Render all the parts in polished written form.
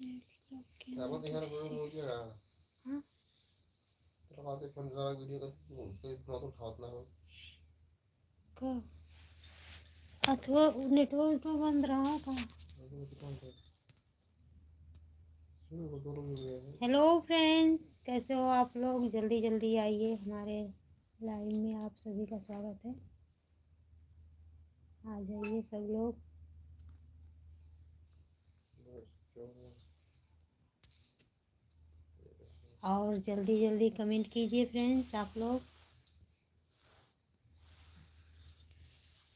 Apa tinggal belum dia kan? Terus ada penjual video kan, itu tuh thawat ना हो। कब अथवा network तो बंद रहा था। हेलो फ्रेंड्स, कैसे हो आप लोग? जल्दी जल्दी आइए, हमारे लाइव में आप सभी का स्वागत है। आ जाइए सब लोग। और जल्दी जल्दी कमेंट कीजिए फ्रेंड्स आप लोग।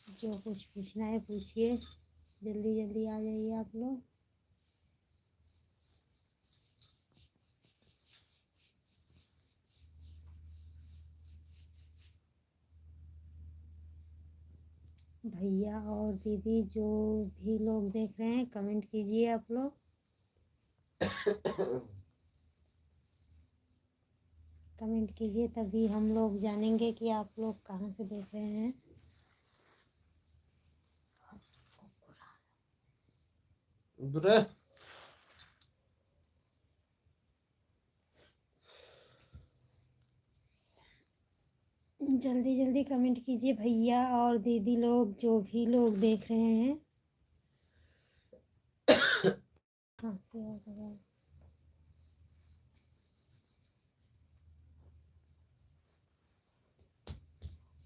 जो कुछ पूछना है पूछिए, जल्दी जल्दी आ जाइए आप लोग। भैया और दीदी जो भी लोग देख रहे हैं कमेंट कीजिए आप लोग। कमेंट कीजिए तभी हम लोग जानेंगे कि आप लोग कहाँ से देख रहे हैं। जल्दी जल्दी कमेंट कीजिए भैया और दीदी लोग जो भी लोग देख रहे हैं। कहाँ से आ रहा है?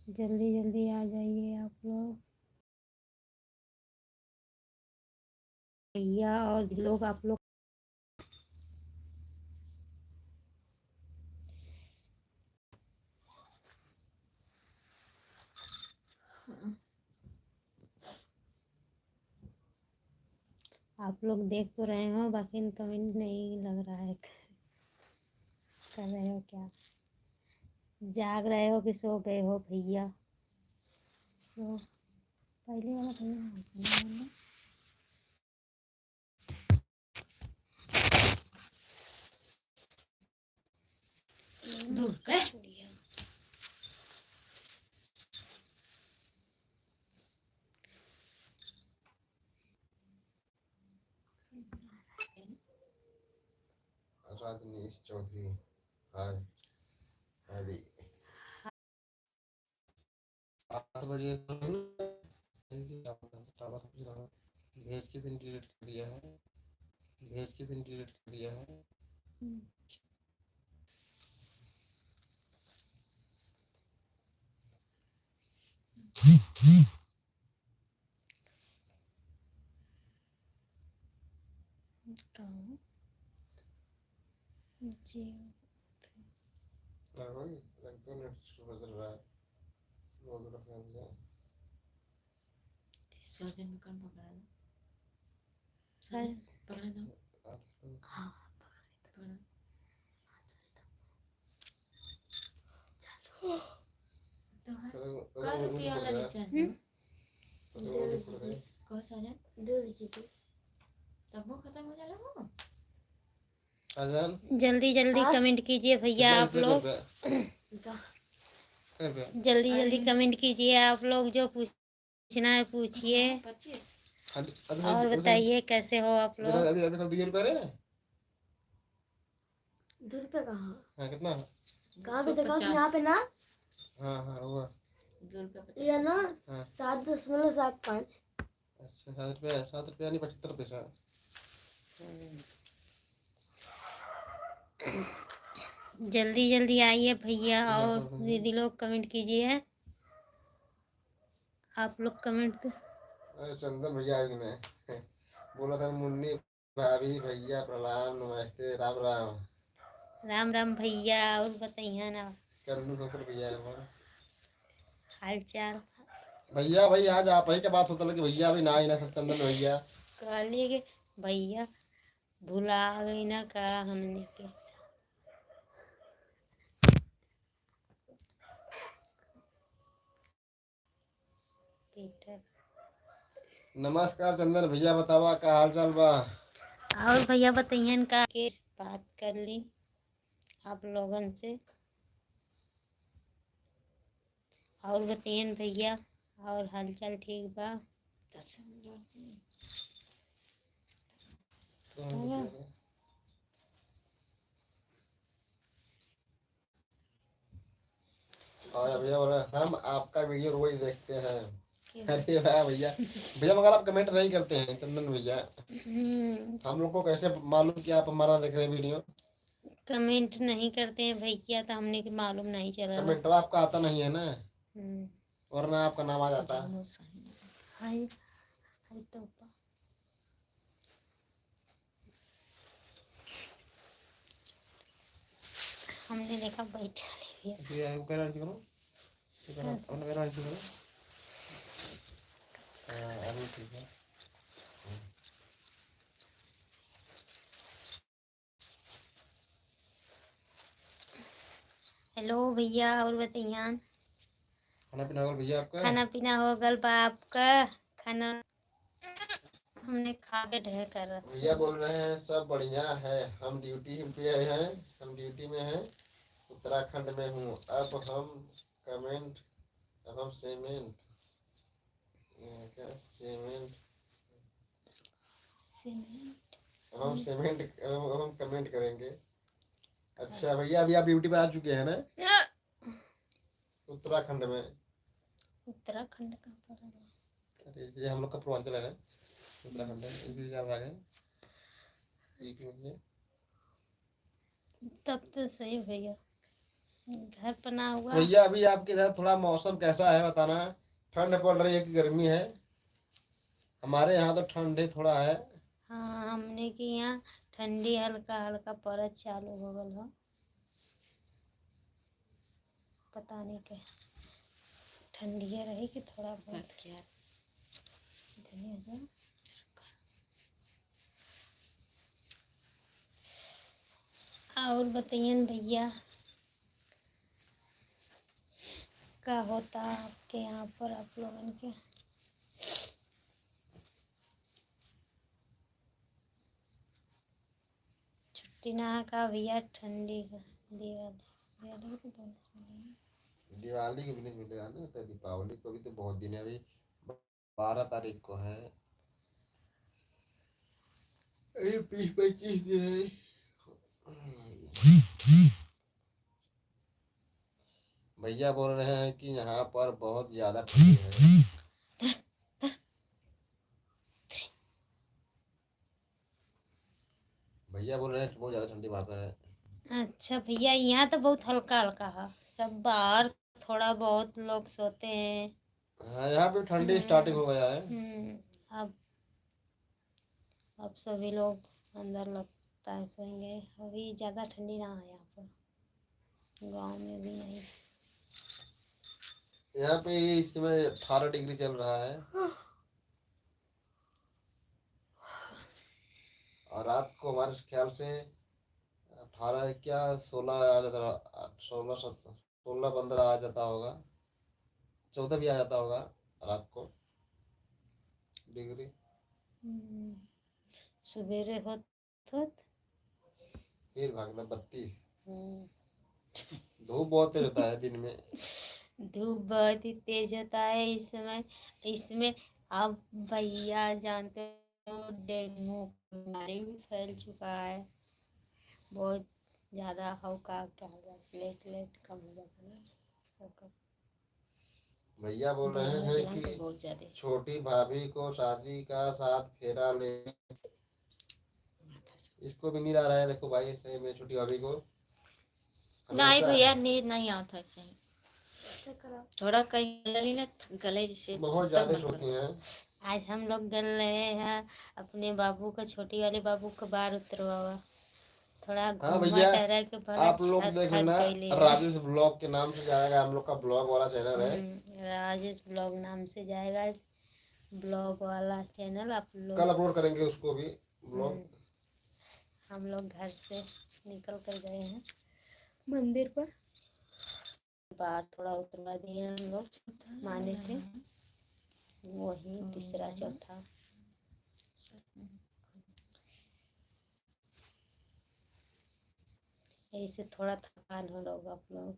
जल्दी जल्दी आ जाइए आप लोग। भैया और लोग आप लोग आप लोग देख तो रहे हो, बाकी कमेंट नहीं लग रहा है। कर रहे हो क्या? जाग रहे हो कि सो गए हो भैया? तो पहले वाला भैया राजनीश चौधरी हाय हादी 8 बजे भेज के पिन डिलीट कर दिया है। भेज के पिन डिलीट कर दिया है। जी बदल रहा है। सर्जन में कौन पकड़ा दो? सर पकड़ा दो। हाँ पकड़ा। तो कौन रुपया वाला रिचार्ज है? कौन सा है? 1.5 GB तब वो खत्म हो जाला हो। जल्दी जल्दी कमेंट कीजिए भैया आप लोग। जल्दी जल्दी कमेंट कीजिए आप लोग, जो पूछना है पूछिए। और बताइए कैसे हो आप लोग? अभी अभी 2 रुपए रहे। 2 रुपये कहाँ? हाँ कितना? कहाँ पे देखा यहाँ पे ना? हाँ हाँ हुआ 2 रुपये ये ना 7.75। अच्छा 7 रुपया 7 रुपया नहीं 75 पैसा। जल्दी जल्दी आइए भैया और दीदी लोग कमेंट कीजिए। आप लोग कमेंट चंदन भैया ने बोला था मुन्नी भाभी भैया प्रणाम नमस्ते राम राम। राम राम भैया। और बताइए ना चंदन धोकर भैया हाल चाल। भैया भाई आज आप ही के बात होता लगे भैया अभी ना ही ना चंदन भैया कहलिए कि भैया भुला गई ना का हमने के। नमस्कार चंदन भैया बतावा का हाल चाल बा। और भैया बताइए का के बात कर ली आप लोगन से। और बताइए भैया और हाल चाल ठीक बा? और भैया बोल रहे हैं, हम आपका वीडियो रोज देखते हैं। क्यों? अरे वाह भैया, भैया मगर आप कमेंट नहीं करते हैं चंदन भैया। हम लोग को कैसे मालूम कि आप हमारा देख रहे हैं वीडियो? कमेंट नहीं करते हैं भैया तो हमने की मालूम नहीं चला। कमेंट आपका आता नहीं है ना, हम्म, वरना आपका नाम आ जाता। हाय हाय तो हमने देखा बैठा ले भैया। ये कह रहा करो, अपना कह रहा करो। अभी ठीक है। हेलो भैया, और बताइए खाना पीना हो गया भैया आपका? खाना पीना हो गल बा आपका? खाना हमने खा के ढेर कर रखा। भैया बोल रहे हैं सब बढ़िया है, हम ड्यूटी पे हैं, हम ड्यूटी में हैं, उत्तराखंड में हूँ। अब हम सीमेंट क्या सीमेंट अब हम कमेंट करेंगे। अच्छा भैया, अभी आप ड्यूटी पे आ चुके हैं ना उत्तराखंड में? उत्तराखंड का पड़ा। अरे ये हम लोग का पूर्वांचल है ना, उत्तराखंड है, इसलिए आप आ गए। ठीक है तब तो सही भैया, घर बना हुआ। तो भैया अभी आपके इधर थोड़ा मौसम कैसा है बताना, ठंड पड़ रही है कि गर्मी है? हमारे यहाँ तो ठंडे थोड़ा है। हाँ, हमने के यहाँ ठंडी हल्का हल्का पड़त चालू हो गल हो। पता नहीं क्या ठंडिया रही कि थोड़ा बहुत क्या और बताइए भैया, क्या होता आपके यहाँ पर आप लोगन के? छुट्टी ना का भैया, ठंडी का दिवाली को बोनस मिलेगा। दिवाली को भी नहीं मिलेगा ना, तो दीपावली को भी तो बहुत दिन है अभी, 12 तारीख को है, अभी 20-25 दिन है। भैया बोल रहे हैं कि यहाँ पर बहुत ज्यादा ठंडी है। भैया बोल रहे हैं बहुत ज्यादा ठंडी वहाँ पर है। अच्छा भैया, यहाँ तो बहुत हल्का हल्का है, सब बाहर थोड़ा बहुत लोग सोते हैं। हाँ यहाँ पे ठंडी स्टार्टिंग हो गया है। अब अब सभी लोग अंदर लगता है सोएंगे। अभी ज़्यादा ठंडी ना है यहाँ पर, गांव में भी नहीं। यहाँ पे इस समय 18 डिग्री चल रहा है, और रात को हमारे ख्याल से 18 क्या 16 आ जाता, 16-15 आ जाता होगा, 14 भी आ जाता होगा रात को डिग्री। सवेरे होत फिर भागना 32। धूप बहुत तेज होता है दिन में। धूप बहुत ही तेज होता है इस समय। इसमें आप भैया जानते हो, डेंगू बीमारी भी फैल चुका है बहुत ज़्यादा। का क्या होगा, प्लेटलेट कम हो जाता है ना। भैया बोल रहे हैं कि छोटी भाभी को शादी का 7 फेरा ले, इसको भी नींद आ रहा है। देखो भाई सही में छोटी भाभी को नहीं भैया, नींद नहीं आता ऐसे ही, थोड़ा कहीं गले जैसे बहुत ज्यादा सोती हैं। आज हम लोग गल रहे हैं अपने बाबू का, छोटी वाले बाबू का बाल उतरवा। थोड़ा हाँ घूमा भैया, टहरा के भला आप लोग देख लेना, राजेश ब्लॉग के नाम से जाएगा, हम लोग का ब्लॉग वाला चैनल है। राजेश ब्लॉग नाम से जाएगा ब्लॉग वाला चैनल। आप लोग कल अपलोड करेंगे उसको भी ब्लॉग। हम लोग घर से निकल कर गए हैं मंदिर पर, बाहर थोड़ा उतरवा दिए हम लोग माने थे, वही तीसरा चौथा। ऐसे थोड़ा थकान हो लोग आप लोग।